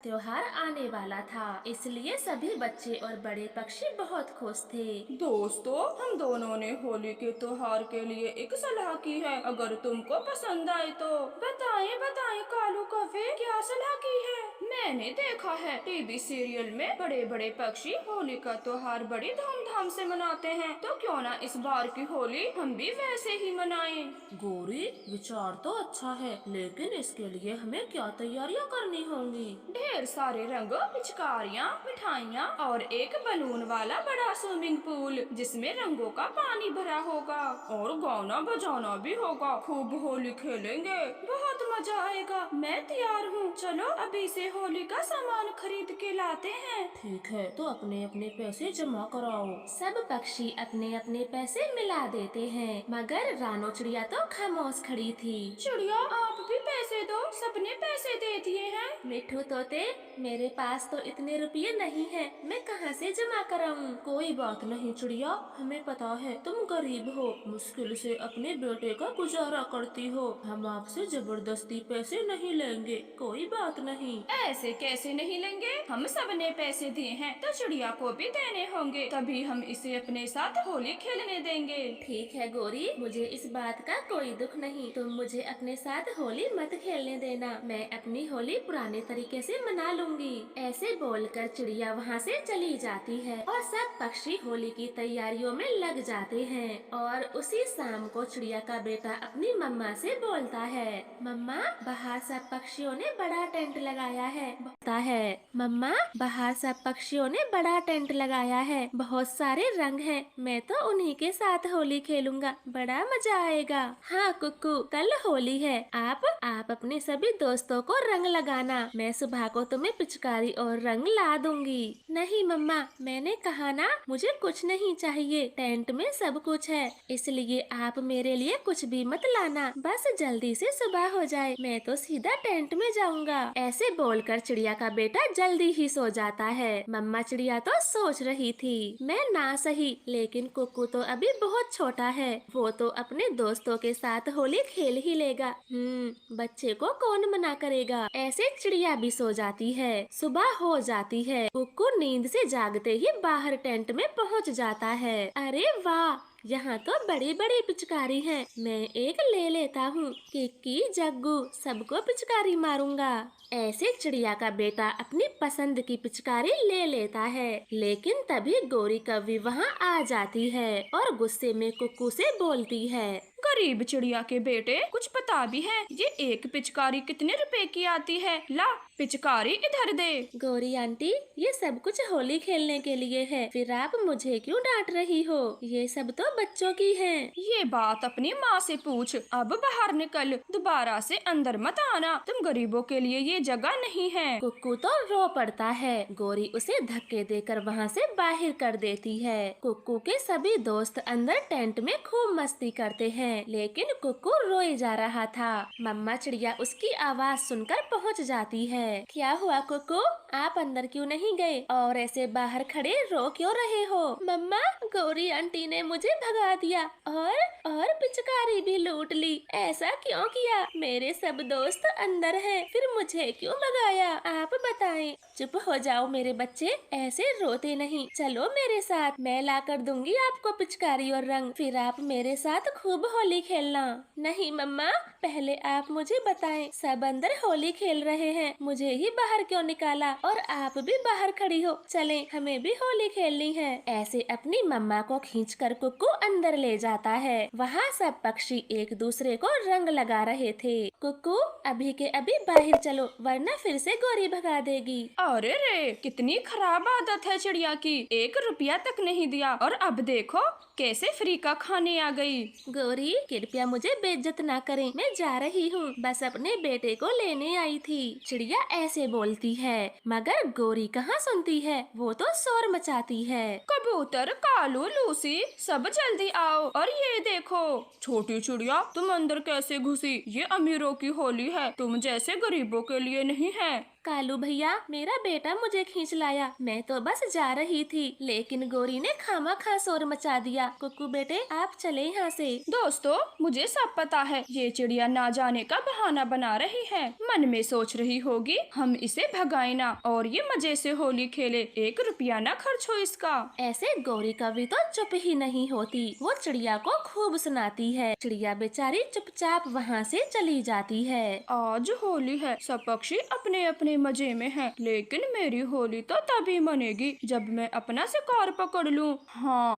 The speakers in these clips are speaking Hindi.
त्योहार आने वाला था, इसलिए सभी बच्चे और बड़े पक्षी बहुत खुश थे। दोस्तों, हम दोनों ने होली के त्योहार के लिए एक सलाह की है। अगर तुमको पसंद आए तो बताएं बताएं कालू कौवे, क्या सलाह की है? मैंने देखा है टीवी सीरियल में बड़े बड़े पक्षी होली का त्योहार बड़ी धूमधाम से मनाते हैं, तो क्यों ना इस बार की होली हम भी वैसे ही मनाएं। गौरी, विचार तो अच्छा है, लेकिन इसके लिए हमें क्या तैयारियां करनी होंगी? ढेर सारे रंग, पिचकारियाँ, मिठाइयाँ और एक बलून वाला बड़ा स्विमिंग पूल जिसमें रंगों का पानी भरा होगा। और गाना बजाना भी होगा। खूब होली खेलेंगे, बहुत मजा आएगा। मैं तैयार हूँ, चलो अभी से होली का सामान खरीद के लाते हैं। ठीक है, तो अपने अपने पैसे जमा कराओ। सब पक्षी अपने अपने पैसे मिला देते हैं, मगर रानो चिड़िया तो खामोश खड़ी थी। चिड़िया, आप भी पैसे दो, सबने पैसे दे दिए हैं। मिठू तोते, मेरे पास तो इतने रुपये नहीं हैं, मैं कहाँ से जमा कराऊं? कोई बात नहीं चिड़िया, हमें पता है तुम गरीब हो, मुश्किल से अपने बेटे का गुजारा करती हो। हम आपसे जबरदस्ती पैसे नहीं लेंगे, कोई बात नहीं। ऐसे कैसे नहीं लेंगे? हम सबने पैसे दिए हैं तो चिड़िया को भी देने होंगे, तभी हम इसे अपने साथ होली खेलने देंगे। ठीक है गौरी, मुझे इस बात का कोई दुख नहीं। तुम मुझे अपने साथ होली मत खेलने देना, मैं अपनी होली पुराने तरीके से मना लूंगी। ऐसे बोलकर चिड़िया वहाँ से चली जाती है और सब पक्षी होली की तैयारियों में लग जाते हैं। और उसी शाम को चिड़िया का बेटा अपनी मम्मा से बोलता है, मम्मा, बाहर सब पक्षियों ने बड़ा टेंट लगाया है। बोलता है, मम्मा, बाहर सब पक्षियों ने बड़ा टेंट लगाया है, बहुत सारे रंग हैं, मैं तो उन्हीं के साथ होली खेलूंगा, बड़ा मजा आएगा। हाँ कुक्कू, कल होली है, आप अपने सभी दोस्तों को रंग लगाना, मैं सुबह को तुम्हें पिचकारी और रंग ला दूंगी। नहीं मम्मा, मैंने कहा ना, मुझे कुछ नहीं चाहिए, टेंट में सब कुछ है, इसलिए आप मेरे लिए कुछ भी मत लाना, बस जल्दी से सुबह हो जाए, मैं तो सीधा टेंट में जाऊंगा। ऐसे बोलकर चिड़िया का बेटा जल्दी ही सो जाता है। मम्मा चिड़िया तो सोच रही थी, मैं ना सही, लेकिन कुक्कू तो अभी बहुत छोटा है, वो तो अपने दोस्तों के साथ होली खेल ही लेगा। बच्चे को कौन मना करेगा। ऐसे चिड़िया भी सो जाती है। सुबह हो जाती है, कुक्कू नींद से जागते ही बाहर टेंट में पहुंच जाता है। अरे वाह, यहाँ तो बड़ी बड़ी पिचकारी हैं, मैं एक ले लेता हूँ। किक्की, जग्गू, सबको पिचकारी मारूंगा। ऐसे चिड़िया का बेटा अपनी पसंद की पिचकारी ले लेता है, लेकिन तभी गौरी कौवी वहाँ आ जाती है और गुस्से में कुक्कू से बोलती है, गरीब चिड़िया के बेटे, कुछ पता भी है ये एक पिचकारी कितने रुपए की आती है? ला, पिचकारी इधर दे। गौरी आंटी, ये सब कुछ होली खेलने के लिए है, फिर आप मुझे क्यों डांट रही हो? ये सब तो बच्चों की है। ये बात अपनी माँ से पूछ। अब बाहर निकल, दोबारा से अंदर मत आना, तुम गरीबों के लिए ये जगह नहीं है। कुक्कू तो रो पड़ता है। गौरी उसे धक्के देकर वहाँ से बाहर कर देती है। कुक्कू के सभी दोस्त अंदर टेंट में खूब मस्ती करते हैं, लेकिन कुक्कू रोए जा रहा था। मम्मा चिड़िया उसकी आवाज सुनकर पहुँच जाती है। क्या हुआ कुक्कू, आप अंदर क्यों नहीं गए और ऐसे बाहर खड़े रो क्यों रहे हो? मम्मा, गौरी आंटी ने मुझे भगा दिया और पिचकारी भी लूट ली। ऐसा क्यों किया? मेरे सब दोस्त अंदर हैं, फिर मुझे क्यों भगाया? आप बताएं। चुप हो जाओ मेरे बच्चे, ऐसे रोते नहीं, चलो मेरे साथ, मैं ला कर दूंगी आपको पिचकारी और रंग, फिर आप मेरे साथ खूब होली खेलना। नहीं मम्मा, पहले आप मुझे बताएं, सब अंदर होली खेल रहे हैं, मुझे ही बाहर क्यों निकाला और आप भी बाहर खड़ी हो? चलें, हमें भी होली खेलनी है। ऐसे अपनी मम्मा को खींचकर कुक्कू अंदर ले जाता है। वहाँ सब पक्षी एक दूसरे को रंग लगा रहे थे। कुक्कू, अभी के अभी बाहर चलो, वरना फिर से गौरी भगा देगी। अरे रे, कितनी खराब आदत है चिड़िया की, 1 रुपया तक नहीं दिया और अब देखो कैसे फ्री का खाने आ गई। गौरी, कृपया मुझे बेइज्जत ना करें, मैं जा रही हूँ, बस अपने बेटे को लेने आई थी। चिड़िया ऐसे बोलती है, मगर गौरी कहाँ सुनती है, वो तो शोर मचाती है। कबूतर, कालू, लूसी, सब जल्दी आओ। और ये देखो, छोटी चिड़िया, तुम अंदर कैसे घुसी? ये अमीरों की होली है, तुम जैसे गरीबों के लिए नहीं है। कालू भैया, मेरा बेटा मुझे खींच लाया। मैं तो बस जा रही थी, लेकिन गोरी ने खामा शोर मचा दिया। कुक्कू बेटे, आप चले यहाँ से। दोस्तों, मुझे सब पता है, ये चिड़िया ना जाने का बहाना बना रही है। मन में सोच रही होगी हम इसे भगाए ना और ये मजे से होली खेले, 1 रुपया ना खर्च हो इसका। ऐसे गौरी कवि तो चुप ही नहीं होती, वो चिड़िया को खूब सुनाती है। चिड़िया बेचारी चुपचाप वहाँ से चली जाती है। आज होली है, सब पक्षी अपने अपने मजे में हैं, लेकिन मेरी होली तो तभी मनेगी जब मैं अपना शिकार पकड़ लूं। हाँ,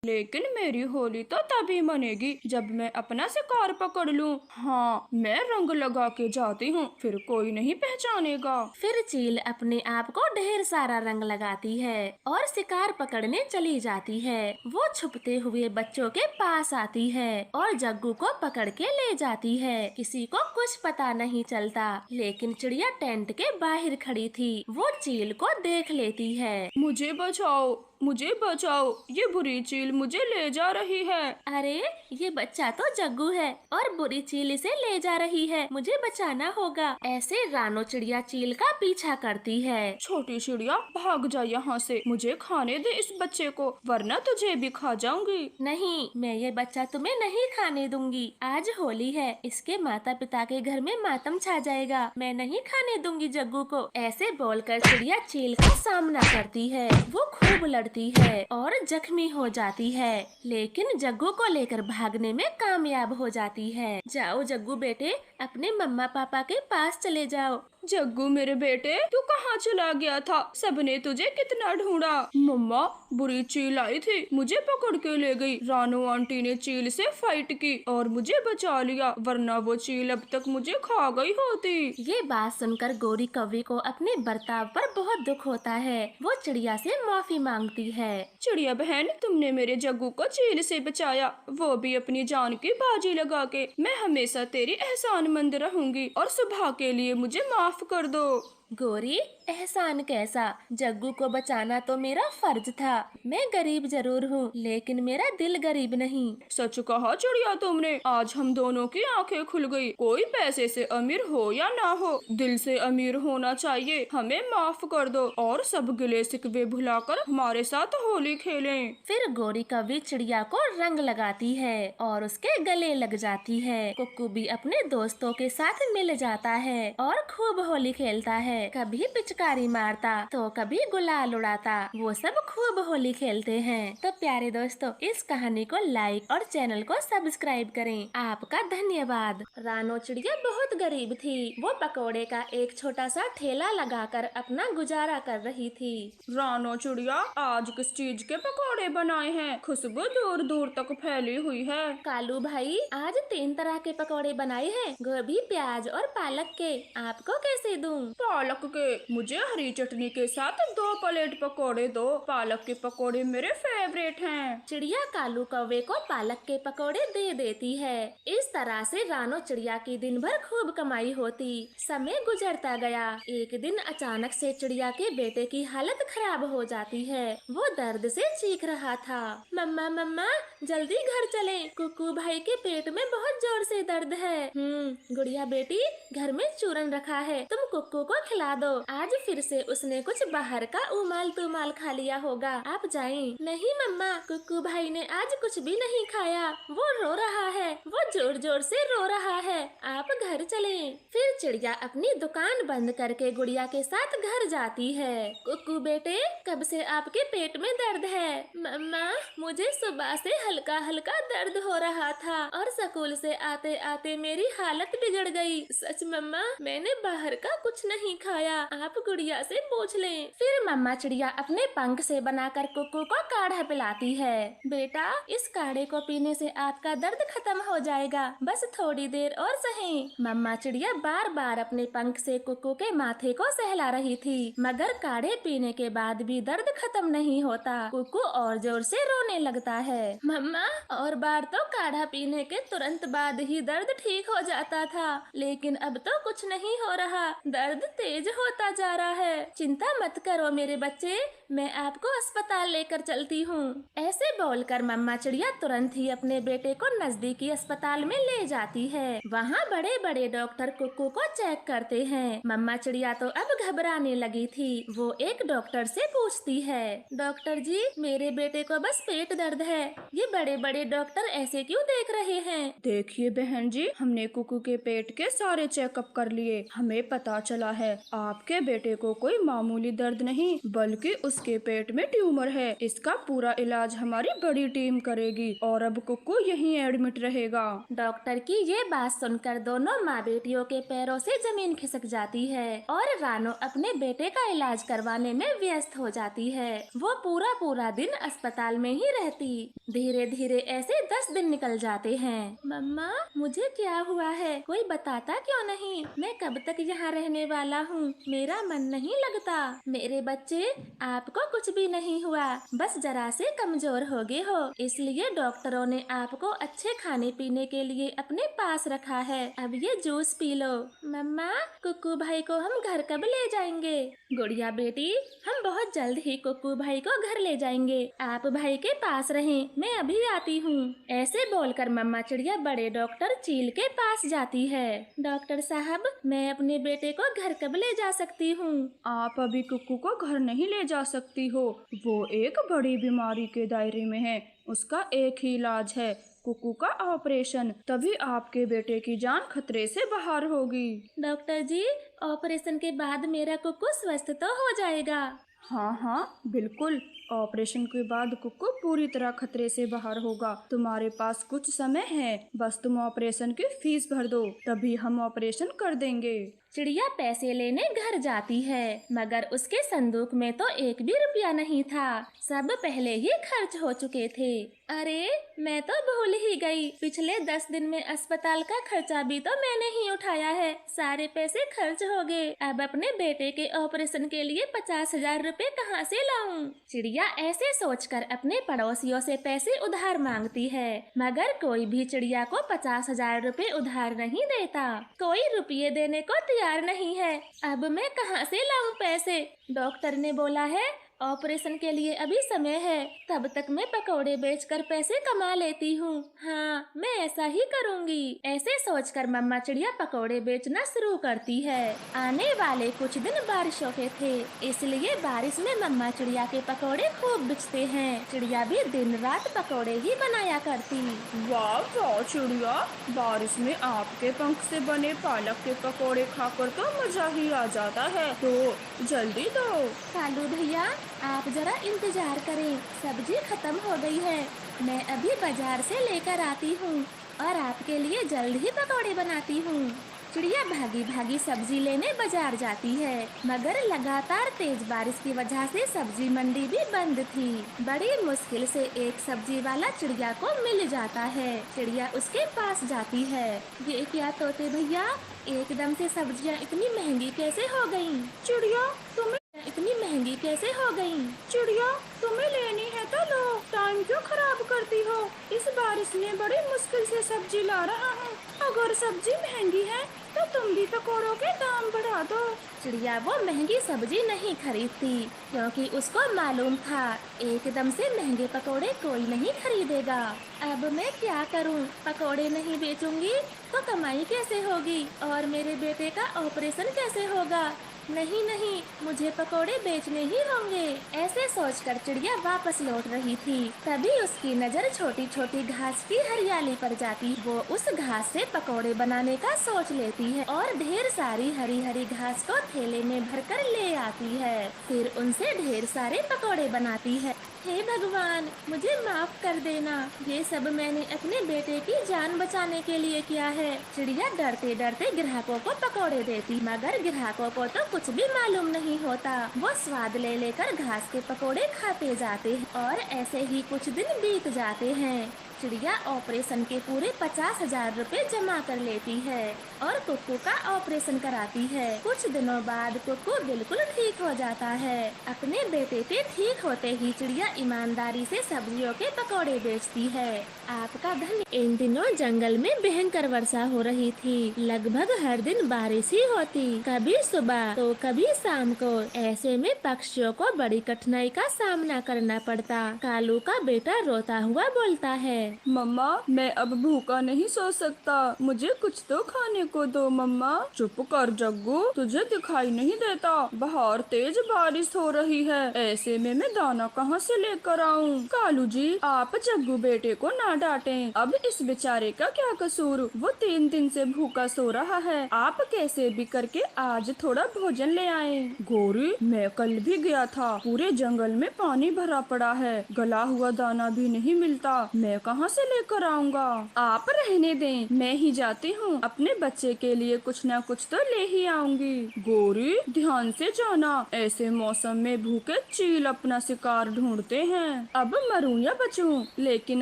लेकिन मेरी होली तो तभी मनेगी जब मैं अपना शिकार पकड़ लूं। हाँ, मैं रंग लगा के जाती हूँ, फिर कोई नहीं पहचानेगा। फिर चील अपने आप को ढेर सारा रंग लगाती है और शिकार पकड़ने चली जाती है। वो छुपते हुए बच्चों के पास आती है और जग्गू को पकड़ के ले जाती है। किसी को कुछ पता नहीं चलता, लेकिन चिड़िया टेंट के बाहर खड़ी थी। वो चील को देख लेती है। मुझे बचाओ, मुझे बचाओ, ये बुरी चील मुझे ले जा रही है। अरे, ये बच्चा तो जग्गू है और बुरी चील इसे ले जा रही है, मुझे बचाना होगा। ऐसे रानो चिड़िया चील का पीछा करती है। छोटी चिड़िया, भाग जा यहाँ से, मुझे खाने दे इस बच्चे को, वरना तुझे भी खा जाऊंगी। नहीं, मैं ये बच्चा तुम्हें नहीं खाने दूंगी। आज होली है, इसके माता पिता के घर में मातम छा जाएगा। मैं नहीं खाने दूंगी जग्गू को। ऐसे बोलकर चिड़िया चील का सामना करती है। वो खूब लड़ती है और जख्मी हो जाती है, लेकिन जग्गू को लेकर भागने में कामयाब हो जाती है। जाओ जग्गू बेटे, अपने मम्मा पापा के पास चले जाओ। जग्गू मेरे बेटे, तू कहाँ चला गया था? सबने तुझे कितना ढूंढा। मम्मा, बुरी चील आई थी, मुझे पकड़ के ले गई। रानू आंटी ने चील से फाइट की और मुझे बचा लिया, वरना वो चील अब तक मुझे खा गई होती। ये बात सुनकर गौरी कौवे को अपने बर्ताव पर बहुत दुख होता है। वो चिड़िया से माफी मांगती है। चिड़िया बहन, तुमने मेरे जग्गू को चील से बचाया, वो भी अपनी जान की बाजी लगा के। मैं हमेशा तेरी एहसानमंद रहूंगी और सुबह के लिए मुझे माफ कर दो। गौरी, एहसान कैसा? जग्गू को बचाना तो मेरा फर्ज था। मैं गरीब जरूर हूँ, लेकिन मेरा दिल गरीब नहीं। सच कहा चिड़िया तुमने, आज हम दोनों की आंखें खुल गई। कोई पैसे से अमीर हो या ना हो, दिल से अमीर होना चाहिए। हमें माफ कर दो और सब गिले शिकवे भुलाकर हमारे साथ होली खेलें। फिर गौरी कवि चिड़िया को रंग लगाती है और उसके गले लग जाती है। कुक्कू भी अपने दोस्तों के साथ मिल जाता है और खूब होली खेलता है। कभी पिचकारी मारता तो कभी गुलाल उड़ाता। वो सब खूब होली खेलते हैं। तो प्यारे दोस्तों, इस कहानी को लाइक और चैनल को सब्सक्राइब करें। आपका धन्यवाद। रानो चिड़िया बहुत गरीब थी। वो पकोड़े का एक छोटा सा ठेला लगाकर अपना गुजारा कर रही थी। रानो चिड़िया, आज किस चीज के पकौड़े बनाए हैं? खुशबू दूर दूर तक फैली हुई है। कालू भाई, आज 3 तरह के पकोड़े बनाए हैं, गोभी, प्याज और पालक के। आपको कैसे दूं? पालक के? मुझे हरी चटनी के साथ 2 प्लेट पकोड़े दो। पालक के पकोड़े मेरे फेवरेट हैं। चिड़िया कालू कौवे को पालक के पकोड़े दे देती है। इस तरह से रानो चिड़िया की दिन भर खूब कमाई होती। समय गुजरता गया। एक दिन अचानक से चिड़िया के बेटे की हालत खराब हो जाती है। वो दर्द से चीख रहा था। मम्मा मम्मा, जल्दी घर चले, कुक्कू भाई के पेट में बहुत जोर से दर्द है। गुड़िया बेटी, घर में चूरन रखा है, तुम कुक्कू को खिला दो। आज फिर से उसने कुछ बाहर का उमाल तुमाल खा लिया होगा, आप जाएं। नहीं मम्मा, कुक्कू भाई ने आज कुछ भी नहीं खाया, वो रो रहा है, वो जोर जोर से रो रहा है, आप घर चलें। फिर चिड़िया अपनी दुकान बंद करके गुड़िया के साथ घर जाती है। कुक्कू बेटे, कब से आपके पेट में दर्द है? मम्मा, मुझे सुबह से हल्का हल्का दर्द हो रहा था और स्कूल से आते आते मेरी हालत बिगड़ गई। सच मम्मा, मैंने बाहर का कुछ नहीं खाया, आप गुड़िया से पूछ लें। फिर मम्मा चिड़िया अपने पंख से बनाकर कुक्कू को काढ़ा पिलाती है। बेटा, इस काढ़े को पीने से आपका दर्द खत्म हो जाएगा, बस थोड़ी देर और सहें। मम्मा चिड़िया बार बार अपने पंख से कुक्कू के माथे को सहला रही थी, मगर काढ़े पीने के बाद भी दर्द खत्म नहीं होता। कुक्कू और जोर से रोने लगता है। मम्मा, और बार तो काढ़ा पीने के तुरंत बाद ही दर्द ठीक हो जाता था, लेकिन अब तो कुछ नहीं हो रहा, दर्द तेज तेज होता जा रहा है। चिंता मत करो मेरे बच्चे, मैं आपको अस्पताल लेकर चलती हूँ। ऐसे बोलकर मम्मा चिड़िया तुरंत ही अपने बेटे को नजदीकी अस्पताल में ले जाती है। वहाँ बड़े बड़े डॉक्टर कुक्कू को चेक करते हैं। मम्मा चिड़िया तो अब घबराने लगी थी। वो एक डॉक्टर से पूछती है, डॉक्टर जी मेरे बेटे को बस पेट दर्द है, ये बड़े बड़े डॉक्टर ऐसे क्यों देख रहे हैं? देखिए बहन जी, हमने कुकू के पेट के सारे चेकअप कर लिए। हमें पता चला है आपके बेटे को कोई मामूली दर्द नहीं बल्कि उसके पेट में ट्यूमर है। इसका पूरा इलाज हमारी बड़ी टीम करेगी और अब कुकू यहीं एडमिट रहेगा। डॉक्टर की ये बात सुनकर दोनों माँ बेटियों के पैरों से जमीन खिसक जाती है और रानो अपने बेटे का इलाज करवाने में व्यस्त हो जाती है। वो पूरा दिन अस्पताल में ही रहती। धीरे धीरे ऐसे 10 दिन निकल जाते हैं। मम्मा मुझे क्या हुआ है, कोई बताता क्यों नहीं? मैं कब तक यहाँ रहने वाला हूँ, मेरा मन नहीं लगता। मेरे बच्चे आपको कुछ भी नहीं हुआ, बस जरा से कमजोर हो गए हो, इसलिए डॉक्टरों ने आपको अच्छे खाने पीने के लिए अपने पास रखा है। अब ये जूस पी लो। मम्मा कुक्कू भाई को हम घर कब ले जाएंगे? गुड़िया बेटी हम बहुत जल्द ही कुक्कू भाई को घर ले जाएंगे, आप भाई के पास रहें, मैं अभी आती हूँ। ऐसे बोलकर मम्मा चिड़िया बड़े डॉक्टर चील के पास जाती है। डॉक्टर साहब मैं अपने बेटे को घर कब ले जा सकती हूँ? आप अभी कुक्कू को घर नहीं ले जा सकती हो, वो एक बड़ी बीमारी के दायरे में है। उसका एक ही इलाज है, कुक्कू का ऑपरेशन, तभी आपके बेटे की जान खतरे से बाहर होगी। डॉक्टर जी ऑपरेशन के बाद मेरा कुक्कू स्वस्थ तो हो जाएगा? हाँ बिल्कुल, ऑपरेशन के बाद कुक्कू पूरी तरह खतरे से बाहर होगा। तुम्हारे पास कुछ समय है, बस तुम ऑपरेशन की फीस भर दो, तभी हम ऑपरेशन कर देंगे। चिड़िया पैसे लेने घर जाती है, मगर उसके संदूक में तो एक भी रुपया नहीं था, सब पहले ही खर्च हो चुके थे। अरे मैं तो भूल ही गई, पिछले 10 दिन में अस्पताल का खर्चा भी तो मैंने ही उठाया है, सारे पैसे खर्च हो गए। अब अपने बेटे के ऑपरेशन के लिए 50,000 रुपए कहाँ से लाऊं? चिड़िया ऐसे सोचकर अपने पड़ोसियों से पैसे उधार मांगती है, मगर कोई भी चिड़िया को 50,000 रुपए उधार नहीं देता। कोई रुपये देने को तैयार नहीं है। अब मैं कहाँ से लाऊं पैसे? डॉक्टर ने बोला है ऑपरेशन के लिए अभी समय है, तब तक मैं पकौड़े बेचकर पैसे कमा लेती हूँ। हाँ मैं ऐसा ही करूँगी। ऐसे सोचकर मम्मा चिड़िया पकौड़े बेचना शुरू करती है। आने वाले कुछ दिन बारिशों के थे, इसलिए बारिश में मम्मा चिड़िया के पकौड़े खूब बिकते हैं। चिड़िया भी दिन रात पकौड़े ही बनाया करती। वाह वाह चिड़िया, बारिश में आपके पंख से बने पालक के पकौड़े खाकर तो मजा ही आ जाता है, तो जल्दी दो। कालू भैया आप जरा इंतजार करें, सब्जी खत्म हो गई है, मैं अभी बाजार से लेकर आती हूँ और आपके लिए जल्द ही पकौड़े बनाती हूँ। चिड़िया भागी भागी सब्जी लेने बाजार जाती है, मगर लगातार तेज बारिश की वजह से सब्जी मंडी भी बंद थी। बड़ी मुश्किल से एक सब्जी वाला चिड़िया को मिल जाता है। चिड़िया उसके पास जाती है। ये क्या तोते भैया, एकदम से सब्जियाँ इतनी महंगी कैसे हो गयी? चिड़िया तुम्हें इतनी महंगी कैसे हो गयी? चिड़िया तुम्हें लेनी है तो लो, टाइम क्यों खराब करती हो? इस बारिश में बड़ी मुश्किल से सब्जी ला रहा हूँ, अगर सब्जी महंगी है तो तुम भी पकौड़ों के दाम बढ़ा दो। चिड़िया वो महंगी सब्जी नहीं खरीदती, क्योंकि उसको मालूम था एकदम से महंगे पकौड़े कोई नहीं खरीदेगा। अब मैं क्या करूं? पकौड़े नहीं बेचूंगी तो कमाई कैसे होगी और मेरे बेटे का ऑपरेशन कैसे होगा? नहीं नहीं, मुझे पकौड़े बेचने ही होंगे। ऐसे सोचकर चिड़िया वापस लौट रही थी, तभी उसकी नजर छोटी छोटी घास की हरियाली पर जाती। वो उस घास से पकौड़े बनाने का सोच लेती है और ढेर सारी हरी हरी घास को थैले में भरकर ले आती है। फिर उनसे ढेर सारे पकौड़े बनाती है। हे भगवान मुझे माफ कर देना, ये सब मैंने अपने बेटे की जान बचाने के लिए किया है। चिड़िया डरते डरते ग्राहकों को पकौड़े देती, मगर ग्राहकों को तो कुछ भी मालूम नहीं होता। वो स्वाद ले लेकर घास के पकौड़े खाते जाते हैं और ऐसे ही कुछ दिन बीत जाते हैं। चिड़िया ऑपरेशन के पूरे 50,000 रुपए जमा कर लेती है और कुक्कू का ऑपरेशन कराती है। कुछ दिनों बाद कुक्कू बिल्कुल ठीक हो जाता है। अपने बेटे के ठीक होते ही चिड़िया ईमानदारी से सब्जियों के पकौड़े बेचती है। आपका धन। इन दिनों जंगल में भयंकर वर्षा हो रही थी। लगभग हर दिन बारिश ही होती, कभी सुबह तो कभी शाम को। ऐसे में पक्षियों को बड़ी कठिनाई का सामना करना पड़ता। कालू का बेटा रोता हुआ बोलता है, मम्मा मैं अब भूखा नहीं सो सकता, मुझे कुछ तो खाने को दो मम्मा। चुप कर जग्गू, तुझे दिखाई नहीं देता बाहर तेज बारिश हो रही है, ऐसे में मैं दाना कहाँ से लेकर आऊँ। कालू जी आप जग्गू बेटे को ना डांटें, अब इस बेचारे का क्या कसूर, वो 3 दिन से भूखा सो रहा है। आप कैसे भी करके आज थोड़ा भोजन ले आए। गौरी मैं कल भी गया था, पूरे जंगल में पानी भरा पड़ा है, गला हुआ दाना भी नहीं मिलता, मैं कहाँ से लेकर आऊँगा। आप रहने दें, मैं ही जाती हूँ, अपने बच्चे के लिए कुछ न कुछ तो ले ही आऊंगी। गौरी ध्यान से जाना, ऐसे मौसम में भूखे चील अपना शिकार ढूंढते हैं। अब मरूं या बचूं, लेकिन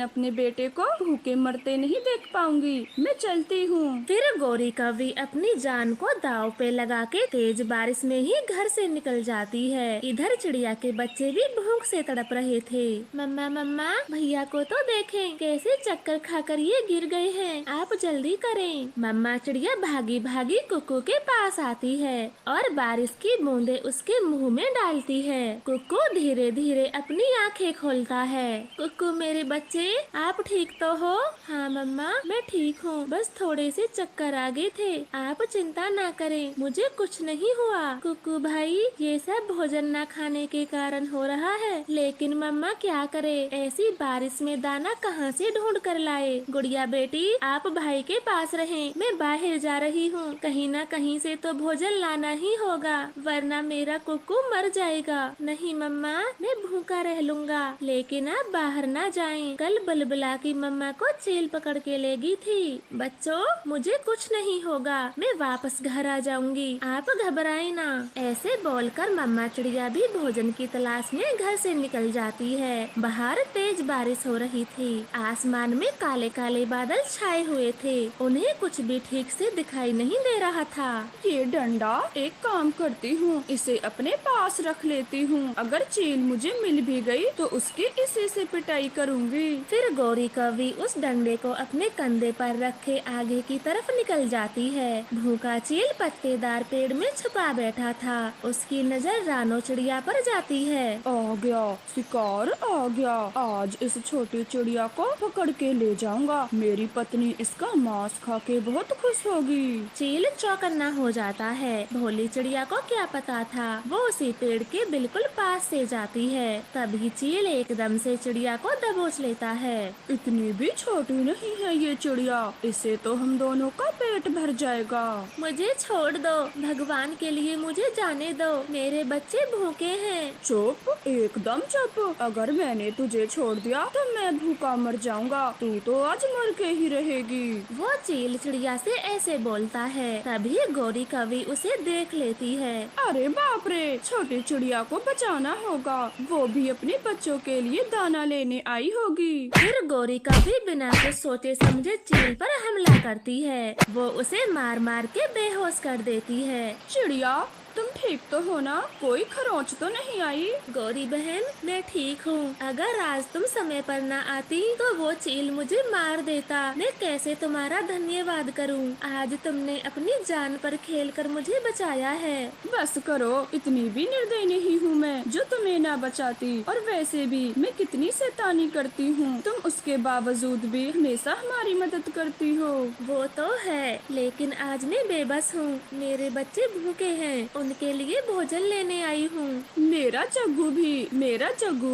अपने बेटे को भूखे मरते नहीं देख पाऊंगी, मैं चलती हूँ। फिर गौरी कौवी अपनी जान को दांव पे लगा के तेज बारिश में ही घर से निकल जाती है। इधर चिड़िया के बच्चे भी भूख से तड़प रहे थे। मम्मा मम्मा भैया को तो देखें, कैसे चक्कर खाकर ये गिर गए हैं, आप जल्दी करें। मम्मा चिड़िया भागी भागी कुक्कू के पास आती है और बारिश की बूंदे उसके मुंह में डालती है। कुक्कू धीरे धीरे अपनी आंखें खोलता है। कुक्कू मेरे बच्चे, आप ठीक तो हो? हाँ मम्मा मैं ठीक हूँ, बस थोड़े से चक्कर आ गए थे, आप चिंता ना करें, मुझे कुछ नहीं हुआ। कुक्कू भाई ये सब भोजन न खाने के कारण हो रहा है, लेकिन मम्मा क्या करे, ऐसी बारिश में दाना कहाँ से ढूंढ कर लाए। गुड़िया बेटी आप भाई के पास रहें, मैं बाहर जा रही हूँ, कहीं न कहीं से तो भोजन लाना ही होगा, वरना मेरा कुक्कू मर जाएगा। नहीं मम्मा मैं भूखा रह लूँगा, लेकिन आप बाहर ना जाएं, कल बुलबुला की मम्मा को चील पकड़ के ले गई थी। बच्चों मुझे कुछ नहीं होगा, मैं वापस घर आ जाऊंगी, आप घबराए ना। ऐसे बोलकर मम्मा चिड़िया भी भोजन की तलाश में घर से निकल जाती है। बाहर तेज बारिश हो रही थी, आसमान में काले काले बादल छाए हुए थे, उन्हें कुछ भी ठीक से दिखाई नहीं दे रहा था। ये डंडा, एक काम करती हूँ, इसे अपने पास रख लेती हूँ, अगर चील मुझे मिल भी गई तो उसकी इसी से पिटाई करूँगी। फिर गौरी कौवी उस डंडे को अपने कंधे पर रखे आगे की तरफ निकल जाती है। भूखा चील पत्तेदार पेड़ में छुपा बैठा था, उसकी नजर रानो चिड़िया पर जाती है। आ गया शिकार, आ गया, आज इस छोटी चिड़िया को पकड़ के ले जाऊंगा, मेरी पत्नी इसका मांस खा के बहुत खुश होगी। चील चौकन्ना हो जाता है, भोली चिड़िया को क्या पता था, वो उसी पेड़ के बिल्कुल पास से जाती है। तभी चील एकदम से चिड़िया को दबोच लेता है। इतनी भी छोटी नहीं है ये चिड़िया, इसे तो हम दोनों का पेट भर जाएगा। मुझे छोड़ दो, भगवान के लिए मुझे जाने दो, मेरे बच्चे भूखे हैं। चुप, एकदम चुप, अगर मैंने तुझे छोड़ दिया तो मैं भूखा मर जाऊंगा, तू तो आज मर के ही रहेगी। वो चील चिड़िया से ऐसे बोलता है। तभी गौरी कौवी उसे देख लेती है। अरे बाप रे, छोटी चिड़िया को बचाना होगा, वो भी अपने बच्चों के लिए दाना लेने आई होगी। फिर गौरी कौवी बिना कुछ सोचे समझे चील पर हमला करती है, वो उसे मार मार के बेहोश कर देती है। चिड़िया तुम ठीक तो हो ना, कोई खरोंच तो नहीं आई? गौरी बहन मैं ठीक हूँ, अगर आज तुम समय पर न आती तो वो चील मुझे मार देता, मैं कैसे तुम्हारा धन्यवाद करूँ, आज तुमने अपनी जान पर खेलकर मुझे बचाया है। बस करो, इतनी भी निर्दयी नहीं हूँ मैं जो तुम्हें ना बचाती, और वैसे भी मैं कितनी शैतानी करती हूँ, तुम उसके बावजूद भी हमेशा हमारी मदद करती हो। वो तो है, लेकिन आज मैं बेबस हूँ, मेरे बच्चे भूखे हैं, उनके लिए भोजन लेने आई हूँ। मेरा जग्गू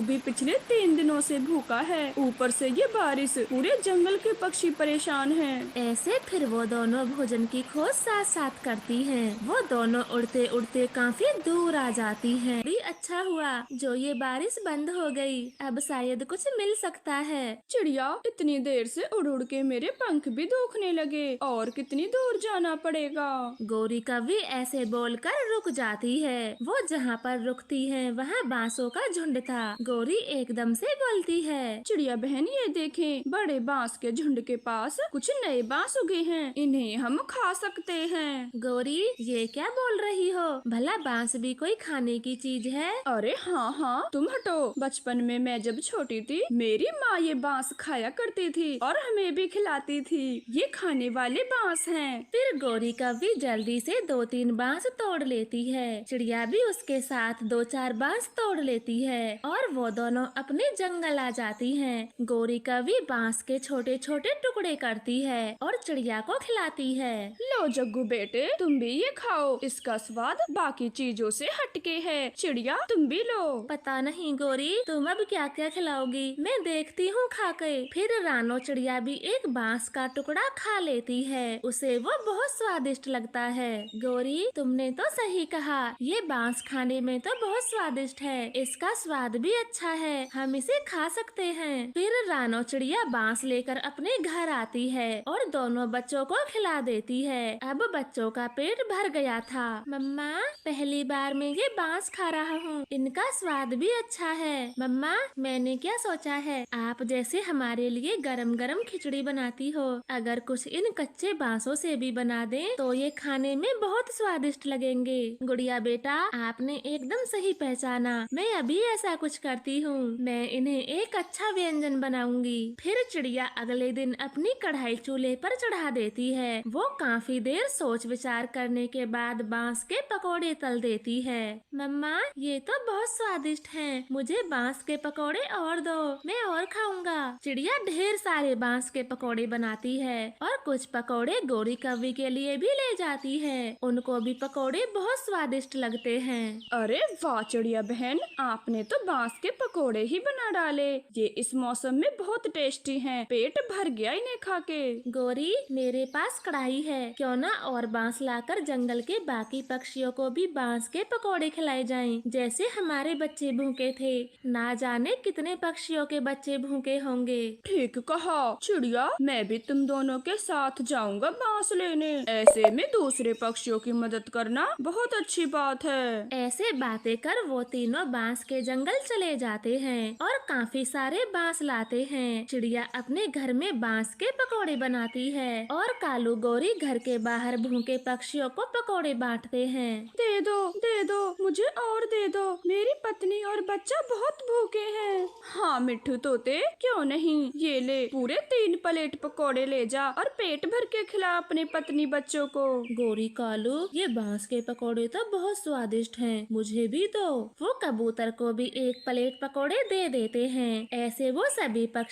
भी पिछले 3 दिनों से भूखा है, ऊपर से ये बारिश, पूरे जंगल के पक्षी परेशान हैं। ऐसे फिर वो दोनों भोजन की खोज साथ साथ करती हैं। वो दोनों उड़ते उड़ते काफी दूर आ जाती हैं। भी अच्छा हुआ जो ये बारिश बंद हो गई, अब शायद कुछ मिल सकता है। चिड़िया इतनी देर से उड़ उड़ के मेरे पंख भी दुखने लगे, और कितनी दूर जाना पड़ेगा। गौरी कौवी ऐसे बोलकर रुक जाती है। वो जहाँ पर रुकती है वहाँ बांसों का झुंड था। गौरी एकदम से बोलती है, चिड़िया बहन ये देखें, बड़े बांस के झुंड के पास कुछ नए बांस उगे हैं, इन्हें हम खा सकते हैं। गौरी ये क्या बोल रही हो? भला बांस भी कोई खाने की चीज है? अरे हाँ हाँ, तुम हटो। बचपन में मैं जब छोटी थी मेरी माँ ये बांस खाया करती थी और हमें भी खिलाती थी। ये खाने वाले बांस हैं। फिर गौरी कव्वी जल्दी से 2-3 बांस तोड़ लेती है। चिड़िया भी उसके साथ 2-4 बांस तोड़ लेती है और वो दोनों अपने जंगल आ जाती हैं। गौरी कव्वी बांस के छोटे छोटे टुकड़े करती है और चिड़िया को खिलाती है। लो जग्गू बेटे, तुम भी ये खाओ, इसका स्वाद बाकी चीजों से हटके है। चिड़िया तुम भी लो। पता नहीं गौरी तुम अब क्या क्या खिलाओगी, मैं देखती हूँ खा के। फिर रानो चिड़िया भी एक बांस का टुकड़ा खा लेती है। उसे वो बहुत स्वादिष्ट लगता है। गौरी तुमने तो सही कहा, ये बांस खाने में तो बहुत स्वादिष्ट है। इसका स्वाद भी अच्छा है, हम इसे खा सकते हैं। फिर रानो चिड़िया बांस लेकर अपने घर आती है और दोनों बच्चों को खिला देती है। अब बच्चों का पेट भर गया था। मम्मा पहली बार मैं ये बांस खा रहा हूँ, इनका स्वाद भी अच्छा है। मम्मा मैंने क्या सोचा है, आप जैसे हमारे लिए गरम गरम खिचड़ी बनाती हो, अगर कुछ इन कच्चे बांसों से भी बना दें तो ये खाने में बहुत स्वादिष्ट लगेंगे। गुड़िया बेटा आपने एकदम सही पहचाना, मैं अभी ऐसा कुछ करती हूँ। मैं इन्हें एक अच्छा व्यंजन बनाऊंगी। फिर चिड़िया अगले दिन अपनी कढ़ाई चूल्हे पर चढ़ा देती है। वो काफी देर सोच विचार करने के बाद बांस के पकोड़े तल देती है। मम्मा ये तो बहुत स्वादिष्ट हैं, मुझे बांस के पकोड़े और दो, मैं और खाऊंगा। चिड़िया ढेर सारे बांस के पकोड़े बनाती है और कुछ पकोड़े गौरी कव्वी के लिए भी ले जाती है। उनको भी पकोड़े बहुत स्वादिष्ट लगते हैं। अरे वाह चिड़िया बहन, आपने तो बांस के पकोड़े ही बना डाले। ये इस मौसम में बहुत टेस्टी हैं। पेट भर गया इन्हें खा के। गौरी मेरे पास कढ़ाई है, क्यों ना और बांस लाकर जंगल के बाकी पक्षियों को भी बांस के पकोड़े खिलाए जाएं, जैसे हमारे बच्चे भूखे थे। ना जाने कितने पक्षियों के बच्चे भूखे होंगे। ठीक कहा चिड़िया, मैं भी तुम दोनों के साथ जाऊंगा बांस लेने। ऐसे में दूसरे पक्षियों की मदद करना बहुत अच्छी बात है। ऐसे बातें कर वो तीनों बांस के जंगल चले जाते हैं और काफी सारे बांस लाते हैं। चिड़िया अपने घर में बांस के पकोड़े बनाती है और कालू गौरी घर के बाहर भूखे पक्षियों को पकोड़े बांटते हैं। दे दो, मुझे और दे दो, मेरी पत्नी और बच्चा बहुत भूखे हैं। हाँ मिट्ठू तोते, क्यों नहीं, ये ले पूरे 3 प्लेट पकोड़े ले जा और पेट भर के खिला अपने पत्नी बच्चों को। गौरी कालू ये बांस के पकोड़े तो बहुत स्वादिष्ट हैं, मुझे भी दो। वो कबूतर को भी 1 प्लेट पकोड़े दे देते हैं। ऐसे वो सभी पक्षी